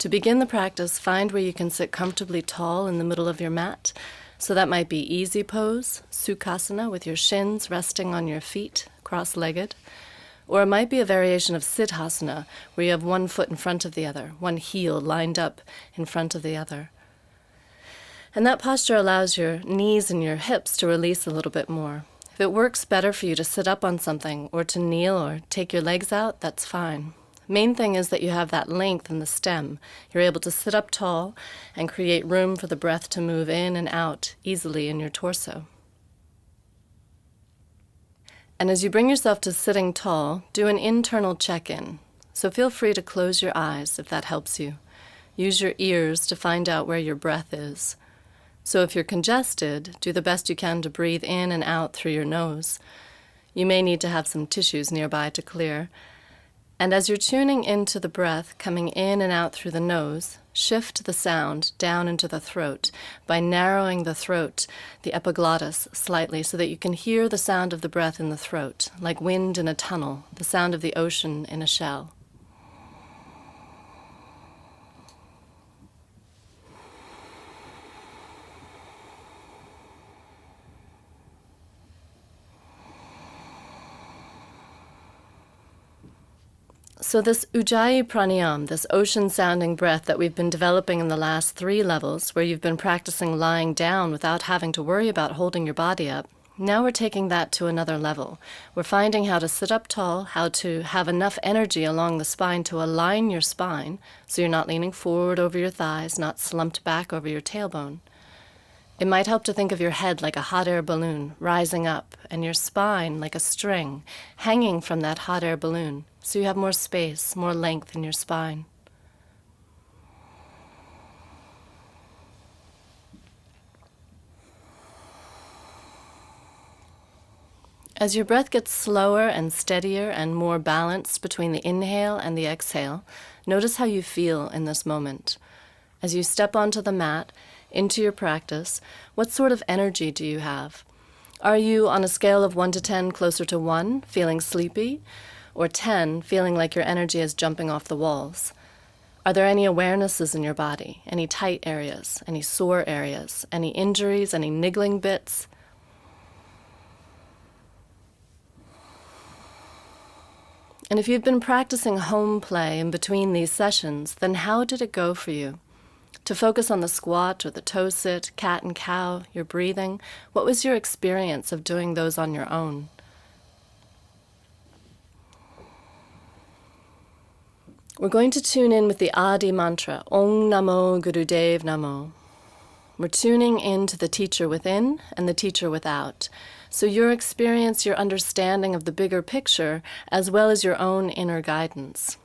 To begin the practice, find where you can sit comfortably tall in the middle of your mat. So that might be easy pose, Sukhasana, with your shins resting on your feet, cross-legged. Or it might be a variation of Siddhasana, where you have one foot in front of the other, one heel lined up in front of the other. And that posture allows your knees and your hips to release a little bit more. If it works better for you to sit up on something or to kneel or take your legs out, that's fine. Main thing is that you have that length in the stem. You're able to sit up tall and create room for the breath to move in and out easily in your torso. And as you bring yourself to sitting tall, do an internal check-in. So feel free to close your eyes if that helps you. Use your ears to find out where your breath is. So if you're congested, do the best you can to breathe in and out through your nose. You may need to have some tissues nearby to clear. And as you're tuning into the breath coming in and out through the nose, shift the sound down into the throat by narrowing the throat, the epiglottis, slightly so that you can hear the sound of the breath in the throat, like wind in a tunnel, the sound of the ocean in a shell. So this Ujjayi Pranayam, this ocean-sounding breath that we've been developing in the last 3 levels, where you've been practicing lying down without having to worry about holding your body up, now we're taking that to another level. We're finding how to sit up tall, how to have enough energy along the spine to align your spine, so you're not leaning forward over your thighs, not slumped back over your tailbone. It might help to think of your head like a hot air balloon rising up, and your spine like a string hanging from that hot air balloon, so you have more space, more length in your spine. As your breath gets slower and steadier and more balanced between the inhale and the exhale, notice how you feel in this moment. As you step onto the mat, into your practice, what sort of energy do you have? Are you, on a scale of 1 to 10, closer to 1, feeling sleepy, or 10, feeling like your energy is jumping off the walls? Are there any awarenesses in your body, any tight areas, any sore areas, any injuries, any niggling bits? And if you've been practicing home play in between these sessions, then how did it go for you? To focus on the squat or the toe sit, cat and cow, your breathing, what was your experience of doing those on your own? We're going to tune in with the Adi mantra, Om Namo Gurudev Namo. We're tuning into the teacher within and the teacher without. So your experience, your understanding of the bigger picture, as well as your own inner guidance.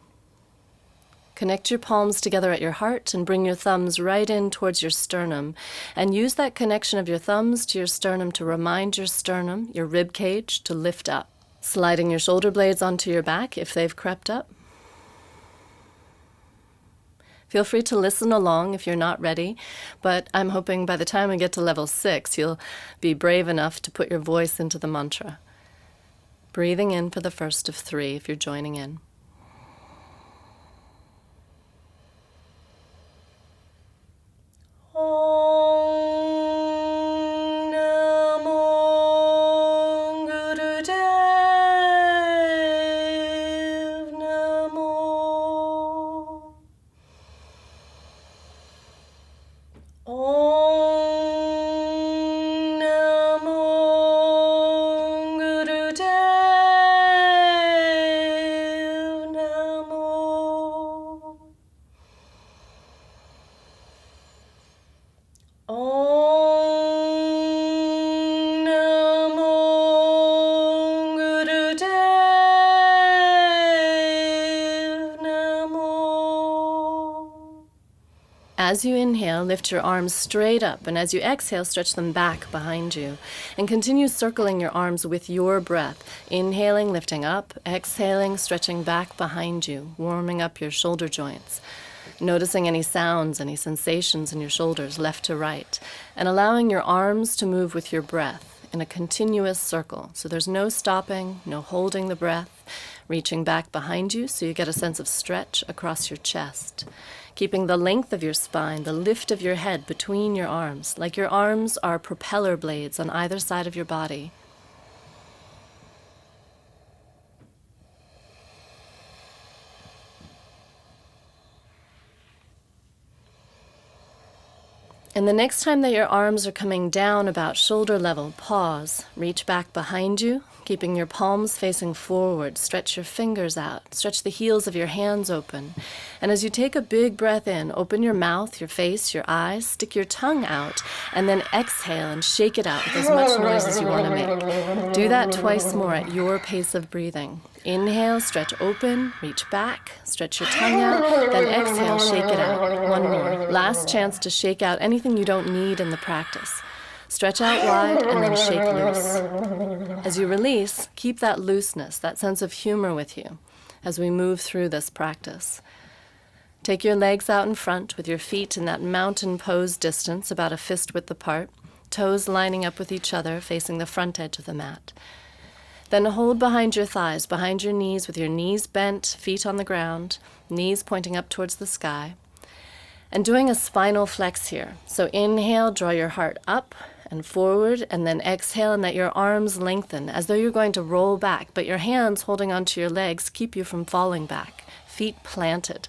Connect your palms together at your heart and bring your thumbs right in towards your sternum. And use that connection of your thumbs to your sternum to remind your sternum, your rib cage, to lift up. Sliding your shoulder blades onto your back if they've crept up. Feel free to listen along if you're not ready, but I'm hoping by the time we get to level 6, you'll be brave enough to put your voice into the mantra. Breathing in for the first of 3 if you're joining in. As you inhale, lift your arms straight up, and as you exhale, stretch them back behind you. And continue circling your arms with your breath. Inhaling, lifting up, exhaling, stretching back behind you, warming up your shoulder joints. Noticing any sounds, any sensations in your shoulders, left to right, and allowing your arms to move with your breath in a continuous circle. So there's no stopping, no holding the breath, reaching back behind you so you get a sense of stretch across your chest. keeping the length of your spine, the lift of your head between your arms, like your arms are propeller blades on either side of your body. And the next time that your arms are coming down about shoulder level, pause, reach back behind you, keeping your palms facing forward. Stretch your fingers out, stretch the heels of your hands open. And as you take a big breath in, open your mouth, your face, your eyes, stick your tongue out, and then exhale and shake it out with as much noise as you want to make. Do that twice more at your pace of breathing. Inhale, stretch open, reach back, stretch your tongue out, then exhale, shake it out. One more. Last chance to shake out anything you don't need in the practice. Stretch out wide and then shake loose. As you release, keep that looseness, that sense of humor with you as we move through this practice. Take your legs out in front with your feet in that mountain pose distance, about a fist width apart, toes lining up with each other, facing the front edge of the mat. Then hold behind your thighs, behind your knees, with your knees bent, feet on the ground, knees pointing up towards the sky. And doing a spinal flex here. So inhale, draw your heart up and forward, and then exhale and let your arms lengthen as though you're going to roll back, but your hands holding onto your legs keep you from falling back. Feet planted.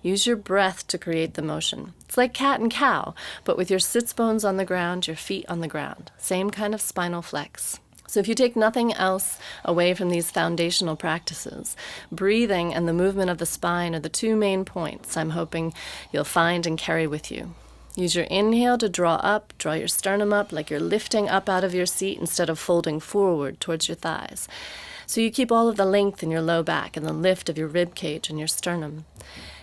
Use your breath to create the motion. It's like cat and cow, but with your sits bones on the ground, your feet on the ground. Same kind of spinal flex. So if you take nothing else away from these foundational practices, breathing and the movement of the spine are the two main points I'm hoping you'll find and carry with you. Use your inhale to draw up, draw your sternum up like you're lifting up out of your seat instead of folding forward towards your thighs. So you keep all of the length in your low back and the lift of your rib cage and your sternum.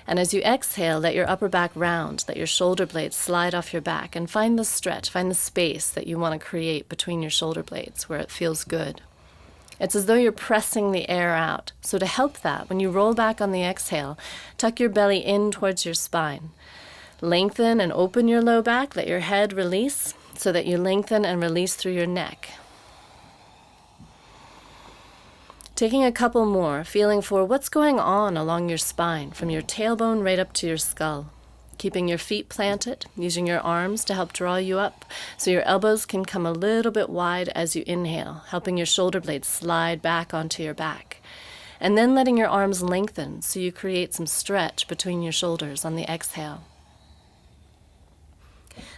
And as you exhale, let your upper back round, let your shoulder blades slide off your back, and find the stretch, find the space that you want to create between your shoulder blades where it feels good. It's as though you're pressing the air out. So to help that, when you roll back on the exhale, tuck your belly in towards your spine. Lengthen and open your low back, let your head release so that you lengthen and release through your neck. Taking a couple more, feeling for what's going on along your spine, from your tailbone right up to your skull. Keeping your feet planted, using your arms to help draw you up so your elbows can come a little bit wide as you inhale, helping your shoulder blades slide back onto your back. And then letting your arms lengthen so you create some stretch between your shoulders on the exhale.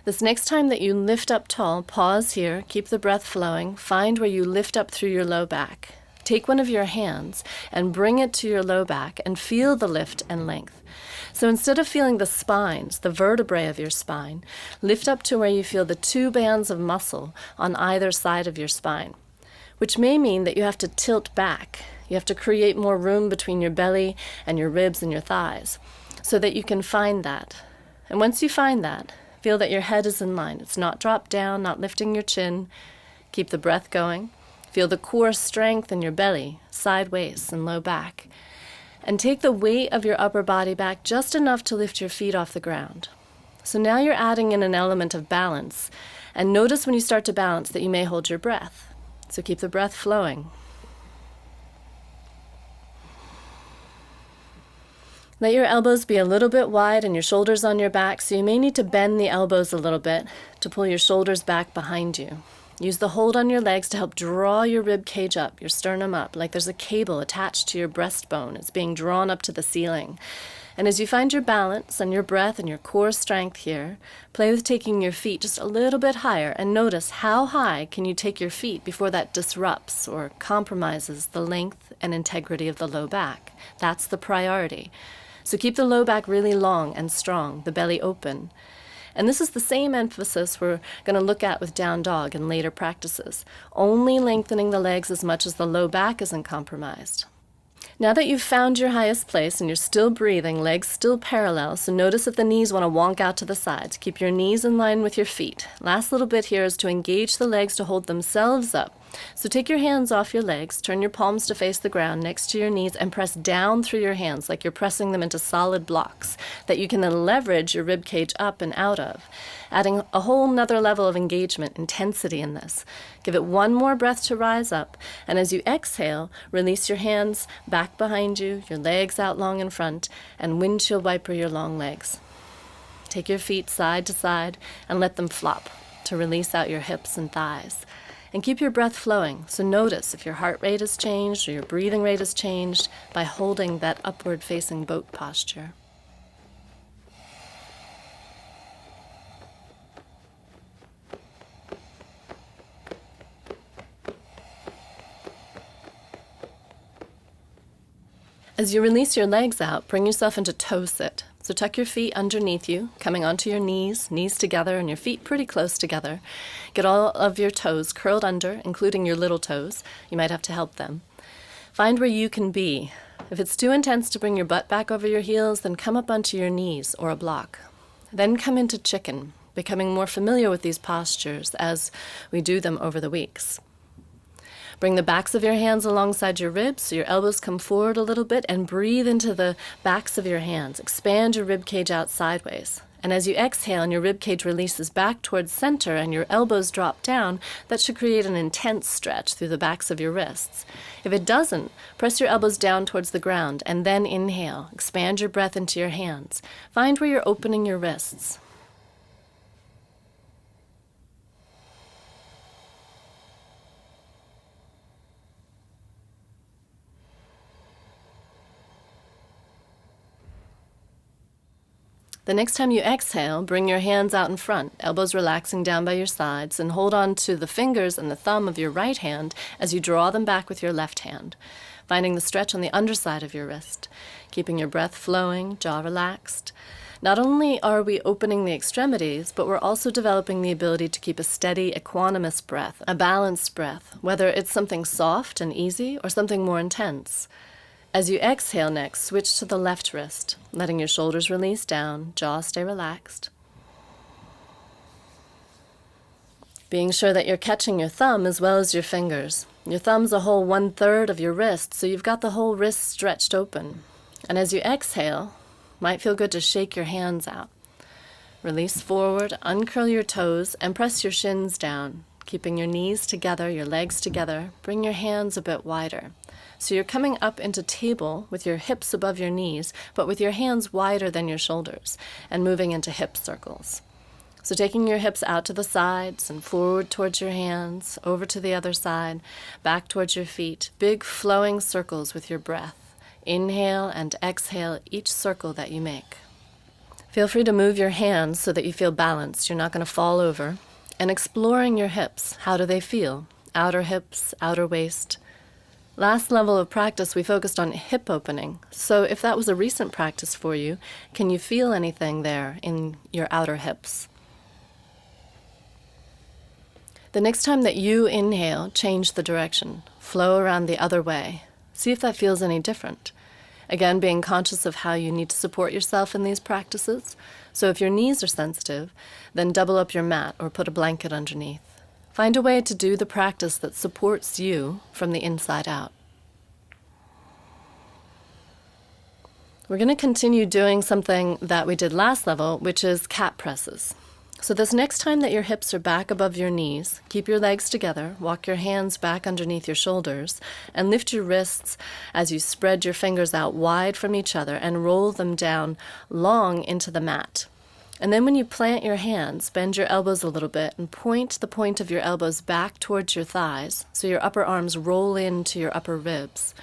This next time that you lift up tall, pause here, keep the breath flowing, find where you lift up through your low back. Take one of your hands and bring it to your low back and feel the lift and length. So instead of feeling the spines, the vertebrae of your spine, lift up to where you feel the two bands of muscle on either side of your spine, which may mean that you have to tilt back. You have to create more room between your belly and your ribs and your thighs so that you can find that. And once you find that, feel that your head is in line. It's not dropped down, not lifting your chin. Keep the breath going. Feel the core strength in your belly, side waist, and low back. And take the weight of your upper body back just enough to lift your feet off the ground. So now you're adding in an element of balance. And notice when you start to balance that you may hold your breath. So keep the breath flowing. Let your elbows be a little bit wide and your shoulders on your back, so you may need to bend the elbows a little bit to pull your shoulders back behind you. Use the hold on your legs to help draw your rib cage up, your sternum up, like there's a cable attached to your breastbone. It's being drawn up to the ceiling. And as you find your balance and your breath and your core strength here, play with taking your feet just a little bit higher and notice how high can you take your feet before that disrupts or compromises the length and integrity of the low back. That's the priority. So keep the low back really long and strong, the belly open. And this is the same emphasis we're going to look at with down dog in later practices, only lengthening the legs as much as the low back isn't compromised. Now that you've found your highest place and you're still breathing, legs still parallel, so notice if the knees want to wonk out to the sides. Keep your knees in line with your feet. Last little bit here is to engage the legs to hold themselves up, So take your hands off your legs, turn your palms to face the ground next to your knees, and press down through your hands like you're pressing them into solid blocks that you can then leverage your rib cage up and out of, adding a whole nother level of engagement, intensity in this. Give it one more breath to rise up, and as you exhale, release your hands back behind you, your legs out long in front, and windshield wiper your long legs. Take your feet side to side and let them flop to release out your hips and thighs. And keep your breath flowing, so notice if your heart rate has changed or your breathing rate has changed by holding that upward-facing boat posture. As you release your legs out, bring yourself into toe sit. So tuck your feet underneath you, coming onto your knees together, and your feet pretty close together. Get all of your toes curled under, including your little toes. You might have to help them. Find where you can be. If it's too intense to bring your butt back over your heels, then come up onto your knees or a block. Then come into chicken, becoming more familiar with these postures as we do them over the weeks. Bring the backs of your hands alongside your ribs so your elbows come forward a little bit, and breathe into the backs of your hands. Expand your rib cage out sideways. And as you exhale and your rib cage releases back towards center and your elbows drop down, that should create an intense stretch through the backs of your wrists. If it doesn't, press your elbows down towards the ground and then inhale. Expand your breath into your hands. Find where you're opening your wrists. The next time you exhale, bring your hands out in front, elbows relaxing down by your sides, and hold on to the fingers and the thumb of your right hand as you draw them back with your left hand, finding the stretch on the underside of your wrist, keeping your breath flowing, jaw relaxed. Not only are we opening the extremities, but we're also developing the ability to keep a steady, equanimous breath, a balanced breath, whether it's something soft and easy or something more intense. As you exhale next, switch to the left wrist, letting your shoulders release down, jaw stay relaxed. Being sure that you're catching your thumb as well as your fingers. Your thumb's a whole 1/3 of your wrist, so you've got the whole wrist stretched open. And as you exhale, might feel good to shake your hands out. Release forward, uncurl your toes, and press your shins down, keeping your knees together, your legs together. Bring your hands a bit wider. So you're coming up into table with your hips above your knees, but with your hands wider than your shoulders, and moving into hip circles. So taking your hips out to the sides and forward towards your hands, over to the other side, back towards your feet. Big flowing circles with your breath. Inhale and exhale each circle that you make. Feel free to move your hands so that you feel balanced. You're not going to fall over. And exploring your hips. How do they feel? Outer hips, outer waist. Last level of practice, we focused on hip opening. So if that was a recent practice for you, can you feel anything there in your outer hips? The next time that you inhale, change the direction. Flow around the other way. See if that feels any different. Again, being conscious of how you need to support yourself in these practices. So if your knees are sensitive, then double up your mat or put a blanket underneath. Find a way to do the practice that supports you from the inside out. We're going to continue doing something that we did last level, which is cat presses. So this next time that your hips are back above your knees, keep your legs together, walk your hands back underneath your shoulders, and lift your wrists as you spread your fingers out wide from each other and roll them down long into the mat. And then when you plant your hands, bend your elbows a little bit and point the point of your elbows back towards your thighs so your upper arms roll into your upper ribs.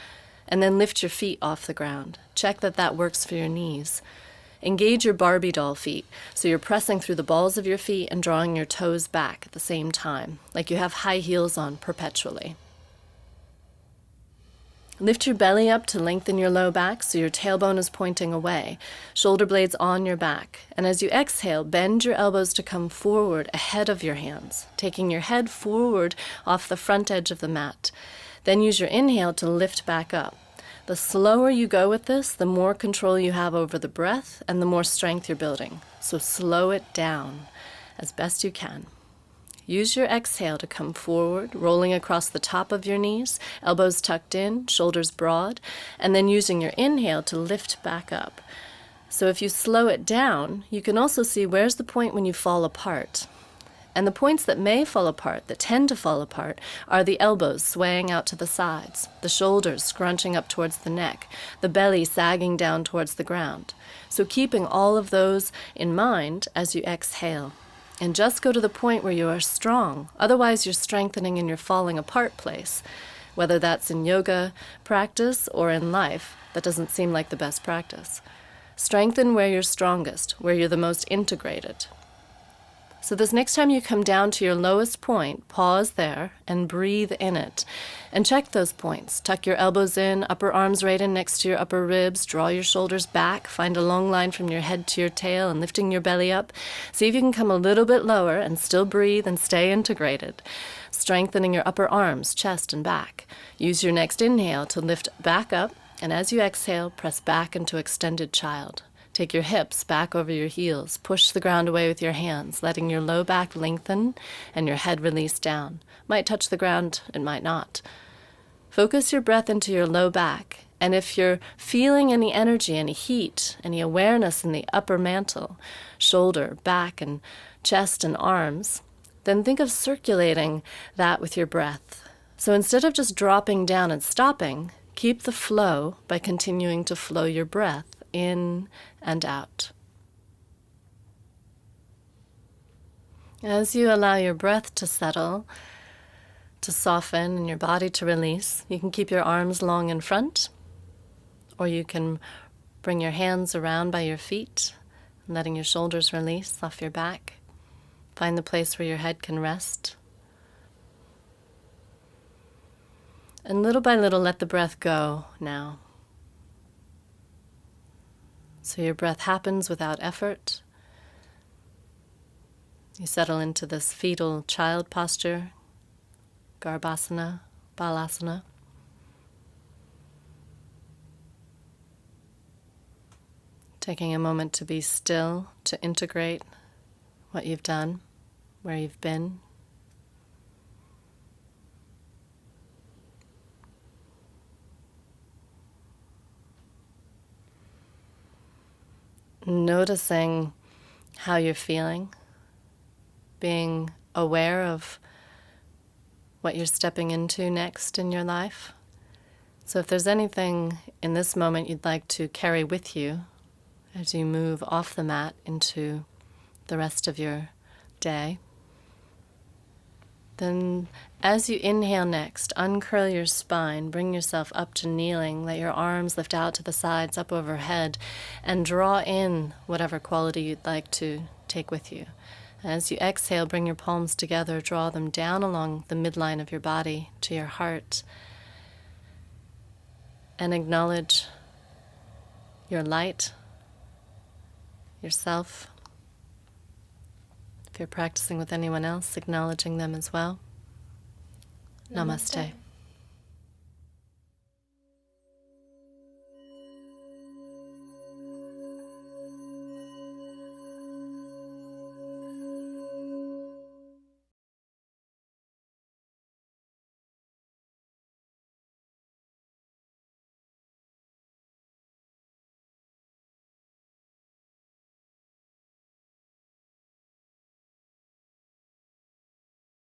And then lift your feet off the ground. Check that that works for your knees. Engage your Barbie doll feet so you're pressing through the balls of your feet and drawing your toes back at the same time, like you have high heels on perpetually. Lift your belly up to lengthen your low back so your tailbone is pointing away, shoulder blades on your back. And as you exhale, bend your elbows to come forward ahead of your hands, taking your head forward off the front edge of the mat. Then use your inhale to lift back up. The slower you go with this, the more control you have over the breath and the more strength you're building. So slow it down as best you can. use your exhale to come forward, rolling across the top of your knees, elbows tucked in, shoulders broad, and then using your inhale to lift back up. So if you slow it down, you can also see where's the point when you fall apart. And the points that may fall apart, that tend to fall apart, are the elbows swaying out to the sides, the shoulders scrunching up towards the neck, the belly sagging down towards the ground. So keeping all of those in mind as you exhale. And just go to the point where you are strong. Otherwise, you're strengthening in your falling apart place. Whether that's in yoga practice or in life, that doesn't seem like the best practice. Strengthen where you're strongest, where you're the most integrated. So this next time you come down to your lowest point, pause there and breathe in it. And check those points. Tuck your elbows in, upper arms right in next to your upper ribs, draw your shoulders back, find a long line from your head to your tail and lifting your belly up. See if you can come a little bit lower and still breathe and stay integrated. Strengthening your upper arms, chest and back. Use your next inhale to lift back up, and as you exhale, press back into extended child. Take your hips back over your heels. Push the ground away with your hands, letting your low back lengthen and your head release down. Might touch the ground, it might not. Focus your breath into your low back, and if you're feeling any energy, any heat, any awareness in the upper mantle, shoulder, back, and chest and arms, then think of circulating that with your breath. So instead of just dropping down and stopping, keep the flow by continuing to flow your breath in and out. As you allow your breath to settle, to soften, and your body to release, you can keep your arms long in front, or you can bring your hands around by your feet, letting your shoulders release off your back. Find the place where your head can rest. And little by little, let the breath go now. So your breath happens without effort. You settle into this fetal child posture, Garbhasana, Balasana. Taking a moment to be still, to integrate what you've done, where you've been. Noticing how you're feeling, being aware of what you're stepping into next in your life. So if there's anything in this moment you'd like to carry with you as you move off the mat into the rest of your day, then as you inhale next, uncurl your spine, bring yourself up to kneeling, let your arms lift out to the sides, up overhead, and draw in whatever quality you'd like to take with you. As you exhale, bring your palms together, draw them down along the midline of your body to your heart, and acknowledge your light, yourself. If you're practicing with anyone else, acknowledging them as well. Namaste.